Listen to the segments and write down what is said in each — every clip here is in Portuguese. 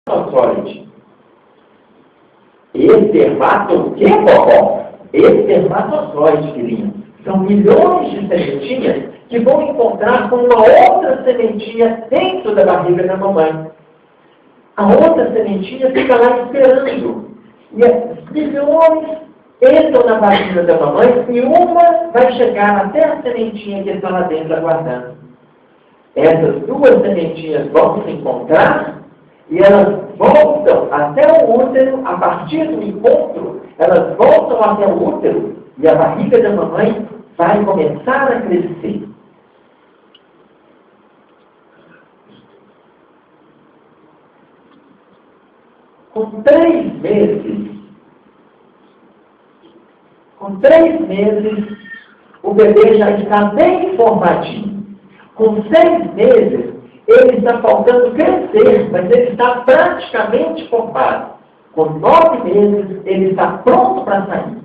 espermatozoide. O que, vovó? Espermatozoide, filhinho. São milhões de sementinhas que vão encontrar com uma outra sementinha dentro da barriga da mamãe. A outra sementinha fica lá esperando. E as milhões entram na barriga da mamãe e uma vai chegar até a sementinha que está lá dentro aguardando. Essas duas sementinhas vão se encontrar e elas voltam até o útero. A partir do encontro, elas voltam até o útero e a barriga da mamãe vai começar a crescer. Com 3 meses, o bebê já está bem formadinho. Com 6 meses, ele está faltando crescer, mas ele está praticamente formado. Com 9 meses, ele está pronto para sair.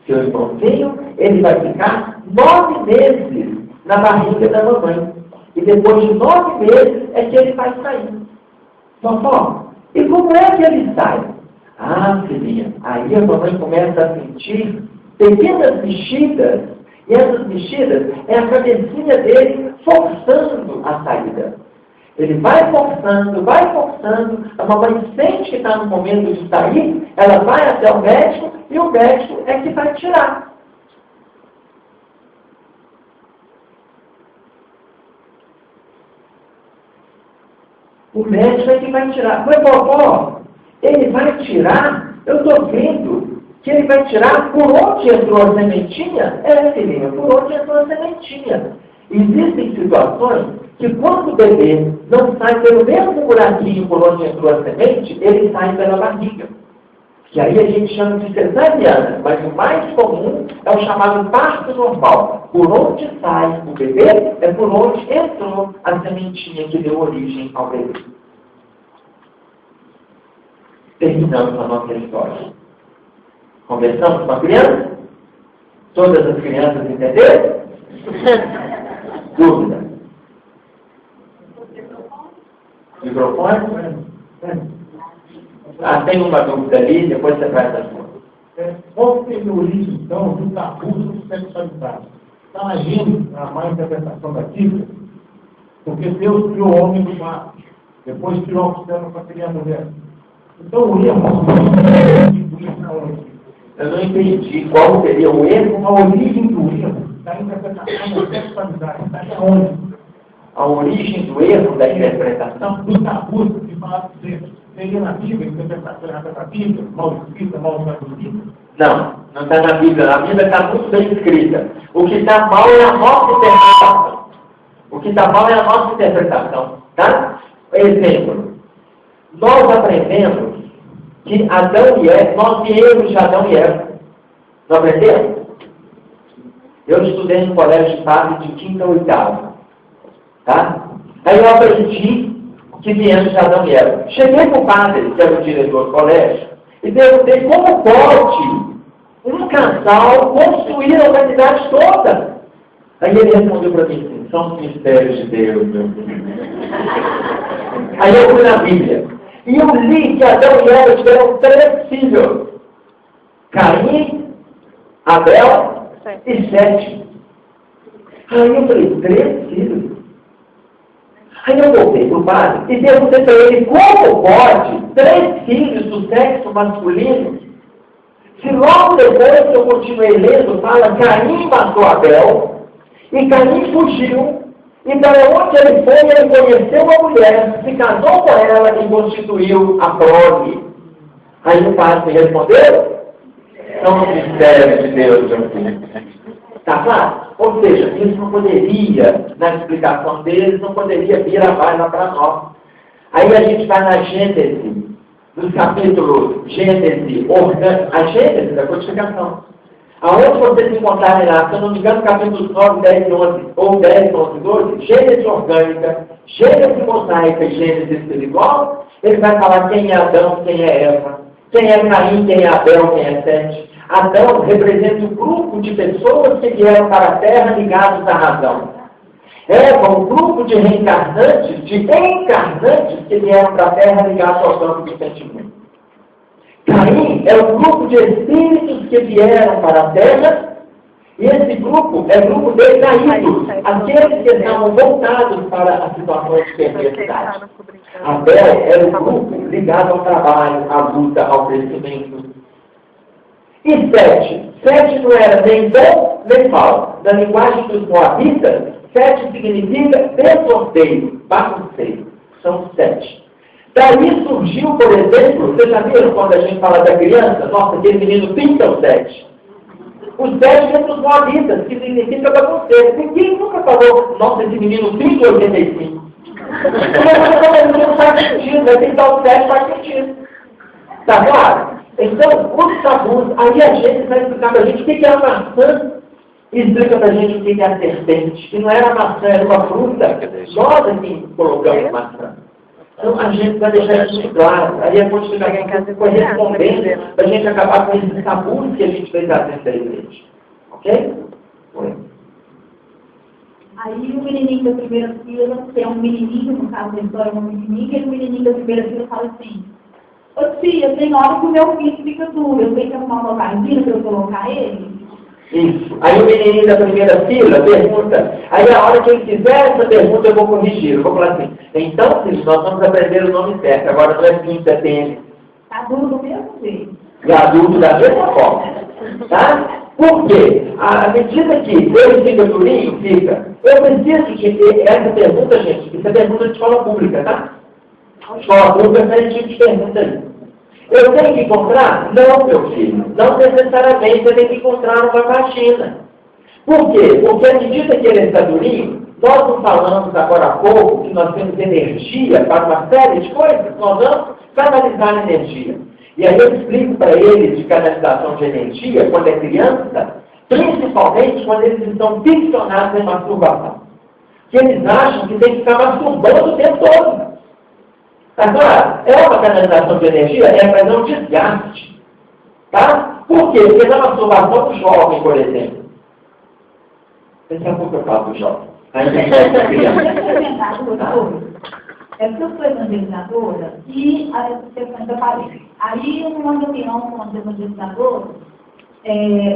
Seu irmãozinho, ele vai ficar 9 meses na barriga da mamãe. E depois de 9 meses é que ele vai sair. Vovó, e como é que ele sai? Ah, filhinha, aí a mamãe começa a sentir pequenas mexidas. E essas mexidas é a cabecinha dele forçando a saída. Ele vai forçando, a mamãe sente que está no momento de sair, ela vai até o médico e o médico é que vai tirar. O médico é que vai tirar. Mas, vovó, ele vai tirar? Eu estou vendo que ele vai tirar por onde entrou a sementinha? É, filhinha, por onde entrou a sementinha. Existem situações que quando o bebê não sai pelo mesmo buraquinho por onde entrou a semente, ele sai pela barriga. Que aí a gente chama de cesariana, mas o mais comum é o chamado parto normal. Por onde sai o bebê é por onde entrou a sementinha que deu origem ao bebê. Terminamos a nossa história. Conversamos com a criança? Todas as crianças entenderam? Dúvida? Microfone? Tem uma dúvida ali, depois você traz a sua. Qual seria a origem, então, do tabu do sexualidade? Está agindo na má interpretação da Bíblia, porque Deus criou o homem do mar, depois criou a oxigênio para criar a mulher. Então, o erro eu não entendi qual seria o erro. A origem do erro da interpretação da sexualidade. Está onde? A origem do erro da interpretação do tabu de falar de sexo. Seria na Bíblia, interpretação errada da Bíblia, mal escrita, mal traduzida? Não está na Bíblia. A Bíblia está muito bem escrita. O que está mal é a nossa interpretação. O que está mal é a nossa interpretação. Tá? Exemplo. Nós aprendemos que Adão e Eva, nós viemos de Adão e Eva. Não aprendemos? Eu estudei no colégio de padre de 5ª a 8ª. Tá? Aí eu aprendi que viemos de Adão e Eva. Cheguei para o padre, que era o diretor do colégio, e perguntei como pode um casal construir a humanidade toda. Aí ele respondeu para mim assim, são os mistérios de Deus, meu filho. Aí eu fui na Bíblia. E eu li que Adão e Eva tiveram 3 filhos. Caim, Abel e Sete. Aí eu falei, 3 filhos? Aí eu voltei para o padre e perguntei para ele como pode 3 filhos do sexo masculino, se logo depois que eu continuei lendo, fala Caim matou Abel e Caim fugiu. E para onde ele foi, ele conheceu uma mulher, se casou com ela e constituiu a prole. Aí o padre respondeu, são os mistérios de Deus, meu filho. Está claro? Ou seja, isso não poderia, na explicação deles, não poderia vir a baila para nós. Aí a gente vai na Gênesis, nos capítulos Gênesis, a Gênesis da codificação. Aonde vocês encontrarem lá, se eu não me engano, capítulos 9, 10 e 11, ou 10, 11, 12, Gênesis orgânica, Gênesis mosaica e Gênesis espiritual, ele vai falar quem é Adão, quem é Eva, quem é Caim, quem é Abel, quem é Sete. Adão representa um grupo de pessoas que vieram para a Terra ligados à razão. Eva, um grupo de reencarnantes, de encarnantes que vieram para a Terra ligados ao campo do sentimento. Caim é um grupo de espíritos que vieram para a Terra, e esse grupo é o grupo de caídos, aqueles que estavam voltados para as situações de perversidade. Abel era um grupo ligado ao trabalho, à luta, ao crescimento. E Sete não era nem bom nem mal. Na linguagem dos moabitas, Sete significa desordem, bagunceiro. São 7. Daí surgiu, por exemplo, vocês já viram quando a gente fala da criança? Nossa, aquele menino pinta o 7. O 7 é dos moabitas, que significa bagunceiro. Ninguém nunca falou, nossa, esse menino pinta 85. Não faz sentido, vai pintar o 7 faz sentido. Tá claro? Então, os tabus, aí a gente vai explicar para a gente o que é a maçã e explica para a gente o que é a serpente. Que não era a maçã, era uma fruta. Nós aqui colocamos maçã. Então a gente vai deixar isso claro. Aí a continuação correspondendo para a gente acabar com esses tabus que a gente fez dentro da igreja. Ok? Oi. Aí o menininho da primeira fila, que é um menininho, no caso da história é uma menininha, e o menininho da primeira fila fala assim: ô tia, tem hora que o meu filho fica duro, eu tenho que arrumar uma vasilha para eu colocar ele? Isso. Aí o menininho da primeira fila pergunta, aí a hora que ele fizer essa pergunta eu vou corrigir, eu vou falar assim, então filho, nós vamos aprender o nome certo, agora não é pinta, é TN. Adulto do mesmo jeito. E adulto da mesma forma. Tá? Por quê? À medida que ele fica durinho, fica. Eu preciso que essa pergunta, gente, isso é pergunta de escola pública, tá? Escola pública é esse tipo de pergunta aí. Eu tenho que encontrar? Não, meu filho. Não necessariamente você tem que encontrar numa vagina. Por quê? Porque à medida que ele está durinho, nós não falamos agora há pouco que nós temos energia para uma série de coisas, nós vamos canalizar energia. E aí eu explico para eles de canalização de energia quando é criança, principalmente quando eles estão ficcionados em masturbação. Que eles acham que tem que ficar masturbando o tempo todo. Tá claro? É uma canalização de energia, é fazer um desgaste. Tá? Por quê? Porque na masturbação do jovem, por exemplo. Daqui a pouco eu falo do jovem. Aí a gente vai criança. É porque eu sou evangelizadora e as questões aparecem. Aí, numa reunião com as evangelizadoras,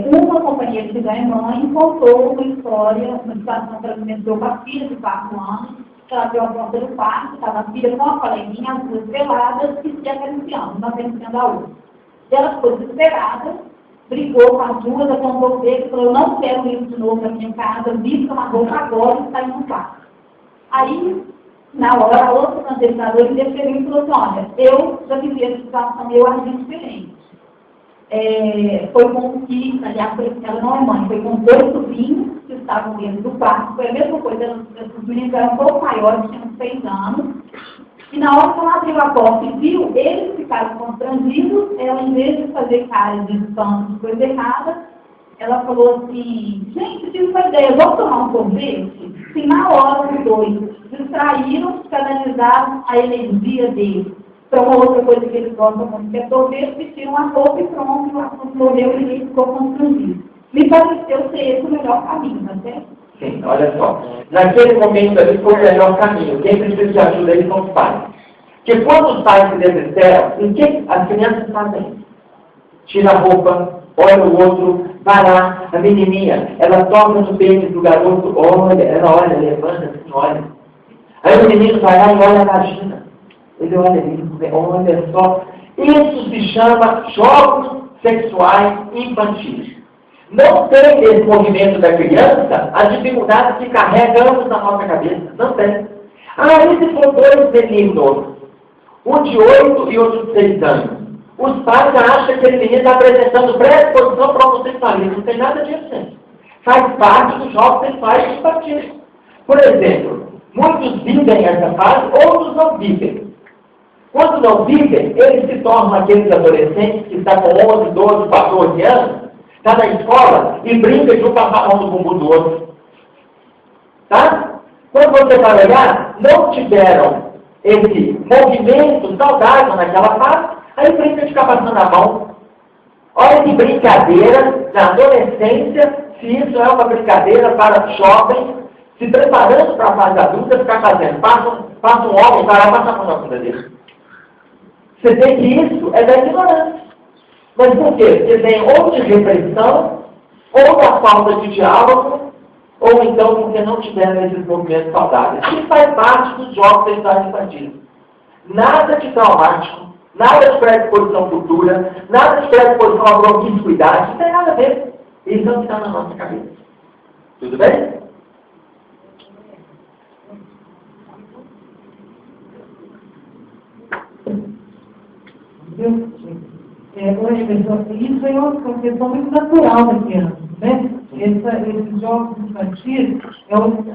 uma companheira de mãe contou uma história, uma situação que ela começou com a filha de 4 anos, que ela abriu a porta do quarto, estava a filha com a coleguinha, as duas peladas, e se acariciando, uma acariciando a outra. E ela ficou desesperada, brigou com as duas, apontou o dedo e falou: eu não quero isso de novo na minha casa, vista uma roupa agora e saiu no quarto. Aí, na hora, a outra evangelizadora interferiu e falou assim: olha, eu já vivi essa situação, eu agi diferente. Foi com que, aliás, ela não é mãe, foi com 2 sobrinhos que estavam dentro do quarto, foi a mesma coisa, os meninos eram um pouco maiores, tinham 6 anos, e na hora que ela abriu a porta e viu, eles ficaram constrangidos, ela, em vez de fazer cara de espanto de coisa errada, ela falou assim: gente, tive uma ideia, vamos tomar um sorvete? Se na hora os dois distraíram, canalizaram a energia deles para uma outra coisa que eles gostam muito, que é sorvete, vestiram a roupa e pronto, o assunto morreu e ele ficou constrangido. Me pareceu ser esse o melhor caminho, não é? Sim, olha só. Naquele momento ali foi o melhor caminho. Quem precisa de ajuda aí são os pais. Porque quando os pais se desesperam, o que as crianças fazem? Tira a roupa, olha o outro, vai lá, a menininha, ela toca no peito do garoto, olha, ela olha, levanta assim, olha. Aí o menino vai lá e olha a vagina. Ele olha ali, olha só. Isso se chama jogos sexuais infantis. Não tem nesse movimento da criança a dificuldade que carregamos na nossa cabeça. Não tem. Aí se for 2 meninos, um de 8 e outro de 6 anos. Os pais acham que aquele menino está apresentando predisposição para o homossexualismo. Não tem nada disso, gente. Faz parte dos jogos sexuais infantis. Por exemplo, muitos vivem essa fase, outros não vivem. Quando não vivem, eles se tornam aqueles adolescentes que estão com 11, 12, 14 anos, está na escola e brinca de um passar a mão no bumbum do outro. Tá? Quando você vai olhar, não tiveram esse movimento saudável naquela fase, aí brinca de ficar passando a mão. Olha que brincadeira na adolescência, se isso é uma brincadeira para jovens se preparando para a fase adulta, ficar fazendo, passa um homem, vai lá passar a mão na bunda dele. Você vê que isso é da ignorância. Mas por quê? Porque vem ou de repressão, ou da falta de diálogo, ou então porque não tiveram esses movimentos saudáveis. Isso faz parte dos jogos sexuais infantis. Nada de traumático, nada de predisposição futura, nada de predisposição à promiscuidade, não tem nada a ver. Isso não está na nossa cabeça. Tudo bem? Isso é uma questão muito natural da criança, né? Esses jogos infantis,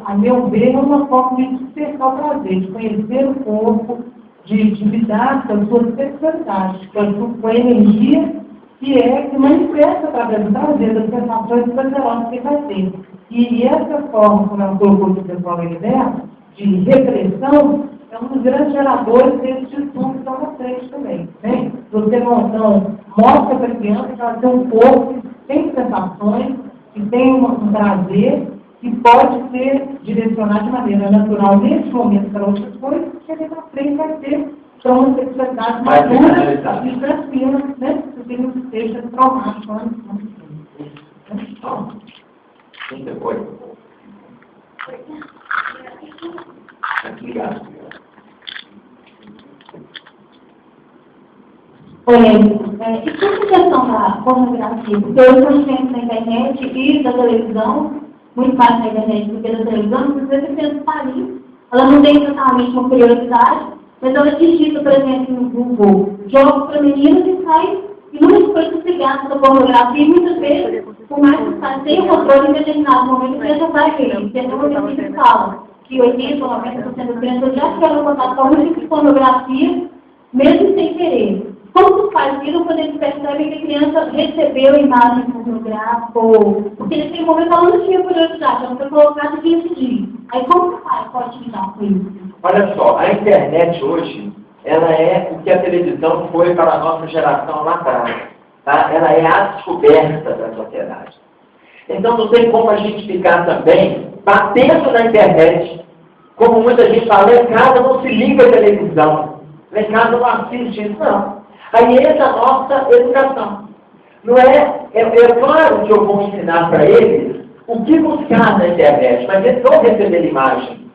a meu ver, é uma forma de despertar o prazer, de conhecer o corpo, de lidar com a sua sexualidade, com a energia que manifesta através do prazer, das sensações prazerosas que vai ter. E essa forma, como ela colocou o pessoal de repressão, é um dos grandes geradores desses distúrbios que estão na frente também. Né? Você não mostra para a criança que ela tem um corpo que tem sensações, que tem um prazer, que pode ser direcionado de maneira natural nesse momento para outras coisas, que ali na frente vai ter para uma sexualidade madura e tranquila, né? Que não seja traumático. Depois. Obrigado. E sobre a questão da pornografia? Porque hoje nós temos na internet e da televisão, muito mais na internet do que da televisão, muitas vezes você pensa ali. Ela não tem exatamente uma prioridade, mas ela digita, por exemplo, no Google, jogos para meninos e sai inúmeras coisas ligadas à pornografia, e muitas vezes, por mais que você tenha controle em determinado momento, você já vai ver isso. Tem uma pesquisa que fala que 80% ou 90% das crianças já tiveram contato com algum tipo de pornografia, mesmo sem querer. Como os pais viram quando eles percebem que a criança recebeu imagem pornográfica, porque naquele momento ela não tinha curiosidade, ela foi colocada de decidir. Aí como que o pai pode lidar com isso? Olha só, a internet hoje, ela é o que a televisão foi para a nossa geração lá atrás. Tá? Ela é a descoberta da sociedade. Então não tem como a gente ficar também batendo na internet, como muita gente fala, lá em casa não se liga a televisão, lá em casa não assiste isso, não. Aí entra a nossa educação. Não é claro que eu vou ensinar para eles o que buscar na internet, mas eles vão receber imagem.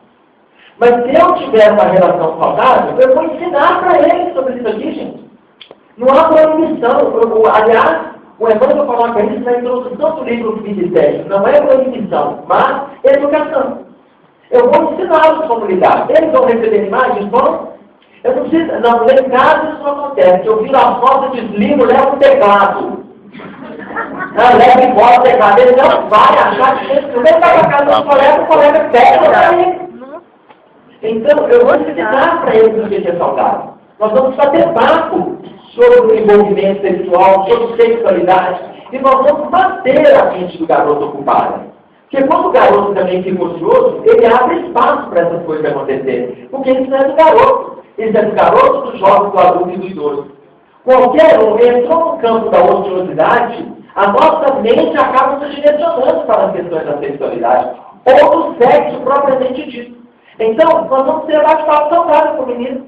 Mas se eu tiver uma relação saudável, eu vou ensinar para eles sobre isso aqui, gente. Não há proibição. Aliás, o Emmanuel coloca isso na introdução do livro Física. Não é proibição, mas educação. Eu vou ensiná-los como lidar. Eles vão receber imagens, vão. Eu não preciso, não, nesse caso isso não acontece. Eu viro a foto, desligo, levo o teclado. Leva embora o teclado. Ele não vai achar que ele vai para a casa do colega, o colega pega para ele. Então, eu vou ensinar para eles o que é saudável. Nós vamos bater papo sobre o envolvimento sexual, sobre sexualidade, e nós vamos manter a mente do garoto ocupada. Porque quando o garoto também fica ocioso, ele abre espaço para essas coisas acontecerem. Porque isso não é do garoto. Isso é do garoto, do jovem, do adulto e do idoso. Qualquer um entrou no campo da ociosidade, a nossa mente acaba se direcionando para as questões da sexualidade, ou do sexo propriamente dito. Então, nós vamos ter bate-papo saudável com o menino.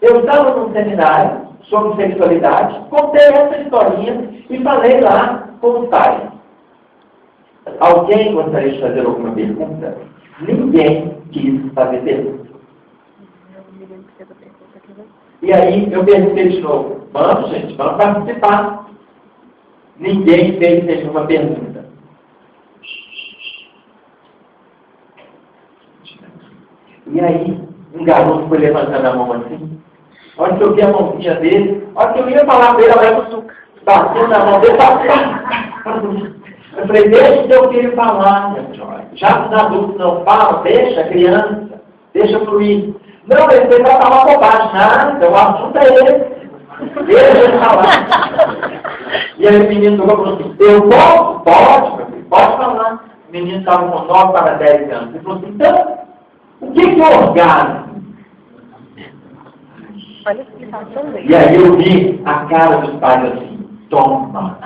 Eu estava num seminário sobre sexualidade, contei essa historinha e falei lá como pai. Alguém gostaria de fazer alguma pergunta? Ninguém quis fazer pergunta. E aí eu perguntei de novo, vamos gente, vamos participar. Ninguém fez nenhuma pergunta. E aí, um garoto foi levantando a mão assim. A hora que eu vi a mãozinha dele, a hora que eu ia falar dele, ela bateu na mão dele, eu falei, deixa o teu filho falar, já que os adultos não falam, deixa a criança, deixa fluir. Não, ele vai falar bobagem, nada, o assunto é esse. Deixa ele falar. E aí o menino falou assim, eu posso? Pode, meu filho, pode falar. O menino estava com 9 para 10 anos. Ele falou assim, então, o que é orgasmo? Olha a explicação dele. E aí eu vi a cara dos pais assim, toma.